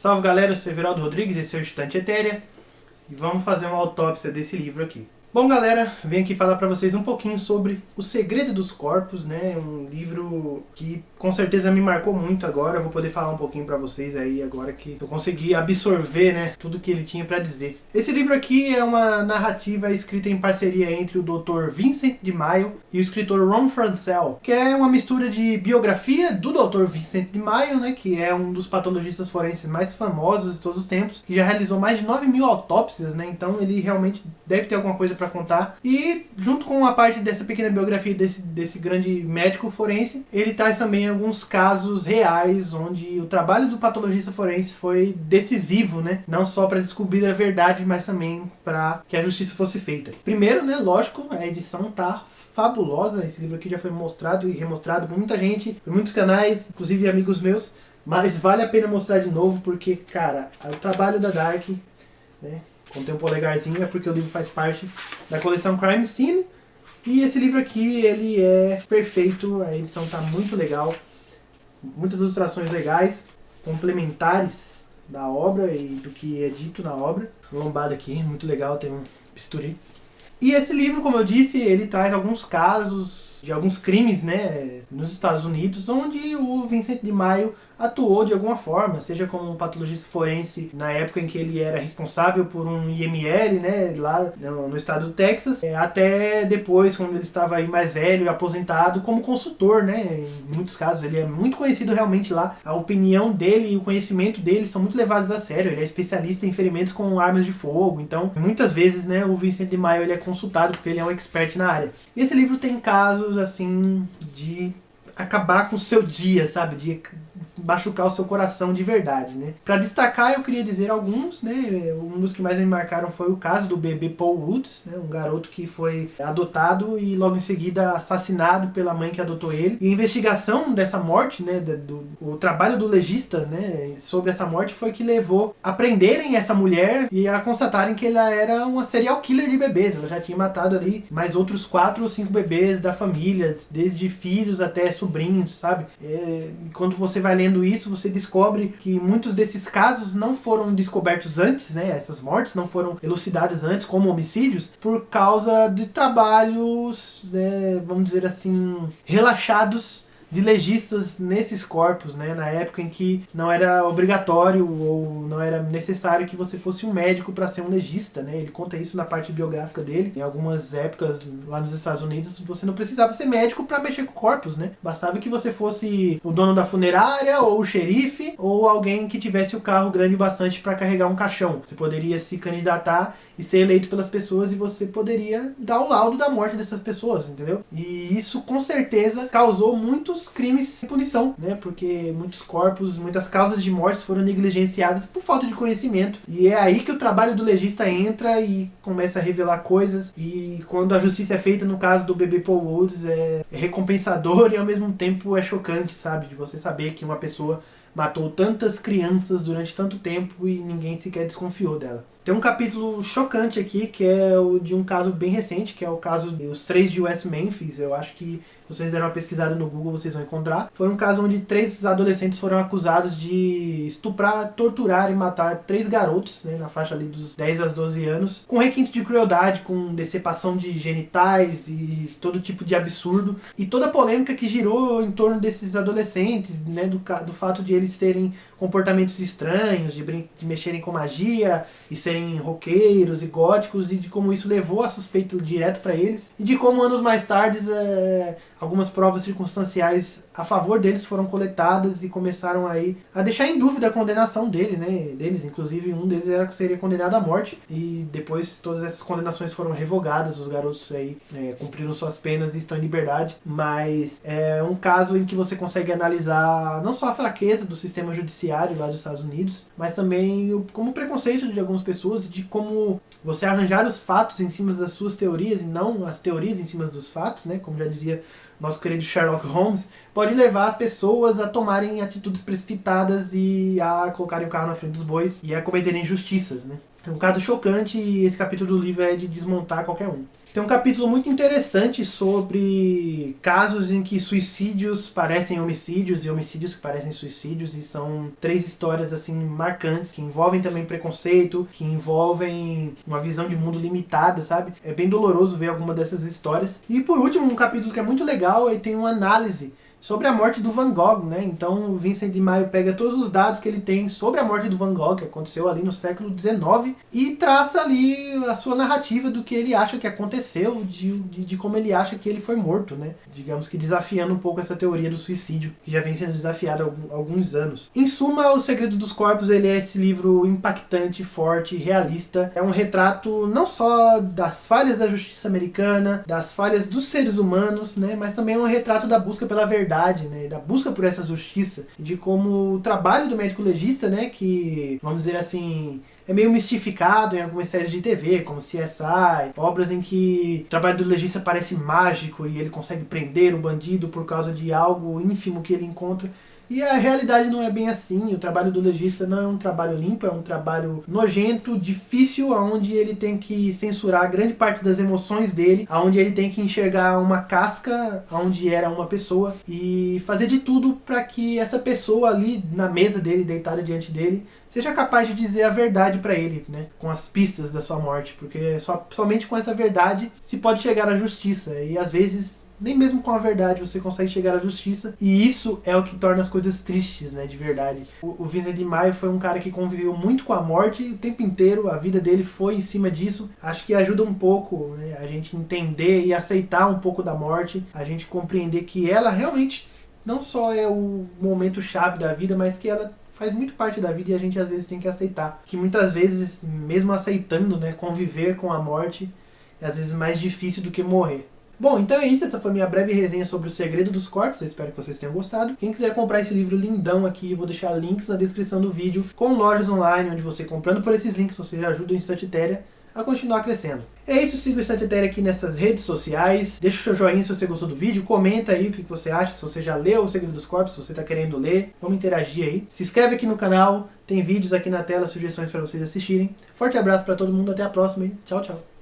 Salve galera, eu sou Everaldo Rodrigues, esse é o Estante Etérea e vamos fazer uma autópsia desse livro aqui. Bom galera, venho aqui falar pra vocês um pouquinho sobre O Segredo dos Corpos, né? Um livro que com certeza me marcou muito agora. Eu vou poder falar um pouquinho pra vocês aí agora que eu consegui absorver, né, tudo que ele tinha pra dizer. Esse livro aqui é uma narrativa escrita em parceria entre o Dr. Vincent de Maio e o escritor Ron Franscell, que é uma mistura de biografia do Dr. Vincent de Maio, né, que é um dos patologistas forenses mais famosos de todos os tempos, que já realizou mais de 9.000 autópsias, né? Então ele realmente deve ter alguma coisa pra contar. E junto com a parte dessa pequena biografia desse grande médico forense, ele traz também alguns casos reais onde o trabalho do patologista forense foi decisivo, né? Não só para descobrir a verdade, mas também para que a justiça fosse feita. Primeiro, né, lógico, a edição tá fabulosa. Esse livro aqui já foi mostrado e remostrado por muita gente, por muitos canais, inclusive amigos meus, mas vale a pena mostrar de novo porque, cara, o trabalho da Dark, né? Contei um polegarzinho, é porque o livro faz parte da coleção Crime Scene. E esse livro aqui, ele é perfeito, a edição tá muito legal. Muitas ilustrações legais, complementares da obra e do que é dito na obra. Lombada aqui, muito legal, tem um bisturi. E esse livro, como eu disse, ele traz alguns casos de alguns crimes, né, nos Estados Unidos, onde o Vincent de Maio atuou de alguma forma, seja como um patologista forense na época em que ele era responsável por um IML, né, lá no estado do Texas, até depois, quando ele estava aí mais velho e aposentado, como consultor, né, em muitos casos. Ele é muito conhecido realmente lá, a opinião dele e o conhecimento dele são muito levados a sério. Ele é especialista em ferimentos com armas de fogo, então muitas vezes, né, o Vincent de Maio ele é consultado porque ele é um expert na área. E esse livro tem casos assim de acabar com o seu dia, sabe, de machucar o seu coração de verdade, né? Pra destacar, eu queria dizer alguns, né? Um dos que mais me marcaram foi o caso do bebê Paul Woods, né? Um garoto que foi adotado e logo em seguida assassinado pela mãe que adotou ele. E a investigação dessa morte, né? O trabalho do legista, né, sobre essa morte foi que levou a prenderem essa mulher e a constatarem que ela era uma serial killer de bebês. Ela já tinha matado ali mais outros 4 ou 5 bebês da família, desde filhos até sobrinhos, sabe? Quando você vai lendo isso, você descobre que muitos desses casos não foram descobertos antes, né? Essas mortes não foram elucidadas antes como homicídios por causa de trabalhos, né, vamos dizer assim, relaxados de legistas nesses corpos, né, na época em que não era obrigatório ou não era necessário que você fosse um médico para ser um legista, né? Ele conta isso na parte biográfica dele. Em algumas épocas lá nos Estados Unidos você não precisava ser médico para mexer com corpos, né? Bastava que você fosse o dono da funerária ou o xerife ou alguém que tivesse o carro grande bastante para carregar um caixão. Você poderia se candidatar e ser eleito pelas pessoas e você poderia dar o laudo da morte dessas pessoas, entendeu? E isso com certeza causou muitos crimes sem punição, né? Porque muitos corpos, muitas causas de mortes foram negligenciadas por falta de conhecimento. E é aí que o trabalho do legista entra e começa a revelar coisas. E quando a justiça é feita, no caso do bebê Paul Woods, é recompensador e ao mesmo tempo é chocante, sabe? De você saber que uma pessoa matou tantas crianças durante tanto tempo e ninguém sequer desconfiou dela. Tem um capítulo chocante aqui, que é o de um caso bem recente, que é o caso dos 3 de West Memphis. Eu acho que se vocês deram uma pesquisada no Google, vocês vão encontrar. Foi um caso onde 3 adolescentes foram acusados de estuprar, torturar e matar 3 garotos, né, na faixa ali dos 10 aos 12 anos, com requintes de crueldade, com decepção de genitais e todo tipo de absurdo. E toda a polêmica que girou em torno desses adolescentes, né, do fato de eles terem comportamentos estranhos, de mexerem com magia e serem roqueiros e góticos, e de como isso levou a suspeita direto para eles, e de como anos mais tarde algumas provas circunstanciais a favor deles foram coletadas e começaram aí a deixar em dúvida a condenação deles, inclusive um deles seria condenado à morte, e depois todas essas condenações foram revogadas. Os garotos aí cumpriram suas penas e estão em liberdade. Mas é um caso em que você consegue analisar não só a fraqueza do sistema judiciário lá dos Estados Unidos, mas também como o preconceito de algumas pessoas, de como você arranjar os fatos em cima das suas teorias e não as teorias em cima dos fatos, né? Como já dizia nosso querido Sherlock Holmes, pode levar as pessoas a tomarem atitudes precipitadas e a colocarem o carro na frente dos bois e a cometerem injustiças, né? É um caso chocante e esse capítulo do livro é de desmontar qualquer um. Tem um capítulo muito interessante sobre casos em que suicídios parecem homicídios e homicídios que parecem suicídios, e são 3 histórias assim marcantes, que envolvem também preconceito, que envolvem uma visão de mundo limitada, sabe? É bem doloroso ver alguma dessas histórias. E por último, um capítulo que é muito legal, e tem uma análise sobre a morte do Van Gogh, né? Então o Vincent de Maio pega todos os dados que ele tem sobre a morte do Van Gogh, que aconteceu ali no século XIX, e traça ali a sua narrativa do que ele acha que aconteceu, de como ele acha que ele foi morto, né? Digamos que desafiando um pouco essa teoria do suicídio, que já vem sendo desafiada há alguns anos. Em suma, O Segredo dos Corpos, ele é esse livro impactante, forte, realista. É um retrato não só das falhas da justiça americana, das falhas dos seres humanos, né? Mas também é um retrato da busca pela verdade, né, da busca por essa justiça, de como o trabalho do médico legista, né, que, vamos dizer assim, é meio mistificado em algumas séries de TV, como CSI, obras em que o trabalho do legista parece mágico e ele consegue prender o bandido por causa de algo ínfimo que ele encontra. E a realidade não é bem assim. O trabalho do legista não é um trabalho limpo, é um trabalho nojento, difícil, onde ele tem que censurar grande parte das emoções dele, onde ele tem que enxergar uma casca onde era uma pessoa e fazer de tudo para que essa pessoa ali na mesa dele, deitada diante dele, seja capaz de dizer a verdade para ele, né, com as pistas da sua morte, porque somente com essa verdade se pode chegar à justiça, e às vezes nem mesmo com a verdade você consegue chegar à justiça, e isso é o que torna as coisas tristes, né, de verdade. O Vincent de Maio foi um cara que conviveu muito com a morte o tempo inteiro, a vida dele foi em cima disso. Acho que ajuda um pouco, né, a gente entender e aceitar um pouco da morte, a gente compreender que ela realmente não só é o momento chave da vida, mas que ela faz muito parte da vida, e a gente às vezes tem que aceitar. Que muitas vezes, mesmo aceitando, né, conviver com a morte é às vezes mais difícil do que morrer. Bom, então é isso, essa foi minha breve resenha sobre O Segredo dos Corpos, eu espero que vocês tenham gostado. Quem quiser comprar esse livro lindão aqui, eu vou deixar links na descrição do vídeo, com lojas online, onde você comprando por esses links, você já ajuda o Instante Etérea a continuar crescendo. É isso, siga o Instante Etérea aqui nessas redes sociais, deixa o seu joinha se você gostou do vídeo, comenta aí o que você acha, se você já leu O Segredo dos Corpos, se você está querendo ler, vamos interagir aí. Se inscreve aqui no canal, tem vídeos aqui na tela, sugestões para vocês assistirem. Forte abraço para todo mundo, até a próxima e tchau, tchau.